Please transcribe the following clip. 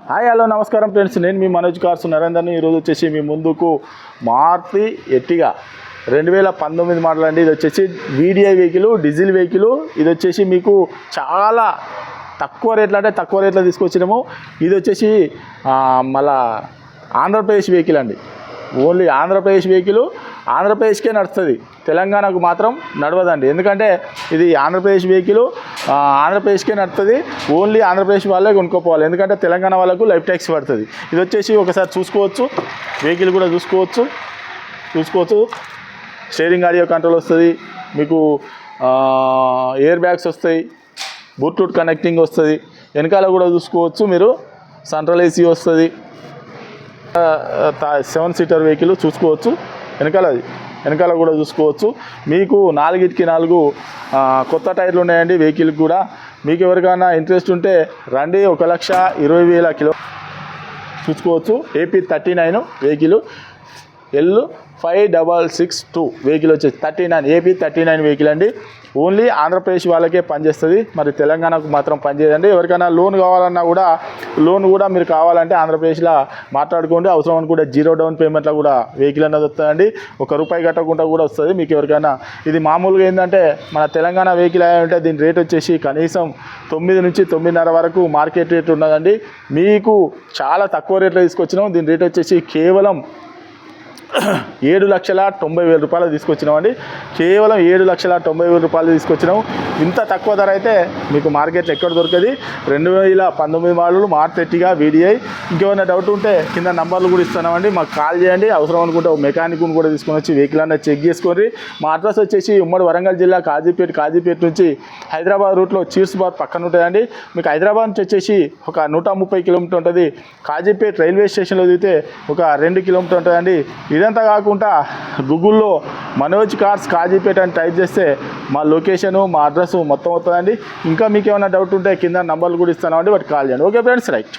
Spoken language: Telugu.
హాయ్ హలో నమస్కారం ఫ్రెండ్స్, నేను మీ మనోజ్ కార్స్ నరేందర్ని. ఈరోజు వచ్చేసి మీ ముందుకు మారుతి ఎర్టిగా 2019 మోడల్ అండి. ఇది వచ్చేసి వీడిఐ వెహికల్, డీజిల్ వెహికల్. ఇది వచ్చేసి మీకు చాలా తక్కువ రేట్లో, అంటే తక్కువ రేట్లో తీసుకొచ్చినాము. ఇది వచ్చేసి మళ్ళా ఆంధ్రప్రదేశ్ వెహికల్ అండి. ఓన్లీ ఆంధ్రప్రదేశ్ వెహికల్, ఆంధ్రప్రదేశ్కే నడుస్తుంది, తెలంగాణకు మాత్రం నడవదండి. ఎందుకంటే ఇది ఆంధ్రప్రదేశ్ వెహికల్, ఆంధ్రప్రదేశ్కే నడుస్తుంది. ఓన్లీ ఆంధ్రప్రదేశ్ వాళ్ళే కొనుక్కోపోవాలి, ఎందుకంటే తెలంగాణ వాళ్ళకు లైఫ్ ట్యాక్స్ పడుతుంది. ఇది వచ్చేసి ఒకసారి చూసుకోవచ్చు, వెహికల్ కూడా చూసుకోవచ్చు. స్టీరింగ్ ఆడియో కంట్రోల్ వస్తుంది మీకు, ఎయిర్ బ్యాగ్స్ వస్తాయి, బ్లూటూత్ కనెక్టింగ్ వస్తుంది. వెనకాల కూడా చూసుకోవచ్చు మీరు, సెంట్రల్ ఏసీ వస్తుంది. 7 సీటర్ వెహికల్ చూసుకోవచ్చు. వెనకాల కూడా చూసుకోవచ్చు. మీకు 4 కొత్త టైర్లు ఉన్నాయండి వెహికల్కి కూడా. మీకు ఎవరికైనా ఇంట్రెస్ట్ ఉంటే రండి. 1,20,000 కిలో చూసుకోవచ్చు. AP 39 వెహికల్, L5662 వెహికల్ వచ్చేసి 39 AP 39 వెహికల్ అండి. ఓన్లీ ఆంధ్రప్రదేశ్ వాళ్ళకే పనిచేస్తుంది, మరి తెలంగాణకు మాత్రం పనిచేయదండి. ఎవరికైనా లోన్ కావాలన్నా కూడా, లోన్ కూడా మీరు కావాలంటే ఆంధ్రప్రదేశ్లో మాట్లాడుకోండి. అవసరం అనుకుంటే 0 డౌన్ పేమెంట్లో కూడా వెహికల్ అనేది వస్తుందండి. ₹1 కట్టకుండా కూడా వస్తుంది మీకు ఎవరికైనా. ఇది మామూలుగా ఏంటంటే మన తెలంగాణ వెహికల్ అంటే దీని రేట్ వచ్చేసి కనీసం 9 నుంచి 9.5 వరకు మార్కెట్ రేట్ ఉన్నదండి. మీకు చాలా తక్కువ రేట్లో తీసుకొచ్చినాం. దీని రేట్ వచ్చేసి కేవలం ₹7,90,000 తీసుకొచ్చినామండి. కేవలం ₹7,90,000 తీసుకొచ్చినాం. ఇంత తక్కువ ధర అయితే మీకు మార్కెట్లో ఎక్కడ దొరకదు. 2019 మోడల్ మారుతి ఎర్టిగా వీడిఐ. ఇంకేమైనా డౌట్ ఉంటే కింద నంబర్లు కూడా ఇస్తున్నామండి, మాకు కాల్ చేయండి. అవసరం అనుకుంటే మెకానిక్ను కూడా తీసుకొని వచ్చి వెహికల్ అన్నది చెక్ చేసుకోండి. మా అడ్రస్ వచ్చేసి ఉమ్మడి వరంగల్ జిల్లా కాజీపేట నుంచి హైదరాబాద్ రూట్లో చీర్స్బాద్ పక్కన ఉంటాయండి. మీకు హైదరాబాద్ నుంచి వచ్చేసి ఒక 130 కిలోమీటర్ ఉంటుంది. కాజీపేట రైల్వే స్టేషన్లో దిగితే ఒక 2 కిలోమీటర్ ఉంటుందండి. ఇదంతా కాకుండా గూగుల్లో మనోజ్ కార్స్ కాజీపేట అని టైప్ చేస్తే మా లొకేషను, మా అడ్రస్ మొత్తం వస్తుందండి. ఇంకా మీకు ఏమైనా డౌట్ ఉంటే కింద నంబర్లు కూడా ఇస్తానండి, వాటికి కాల్ చేయండి. Okay friends, right.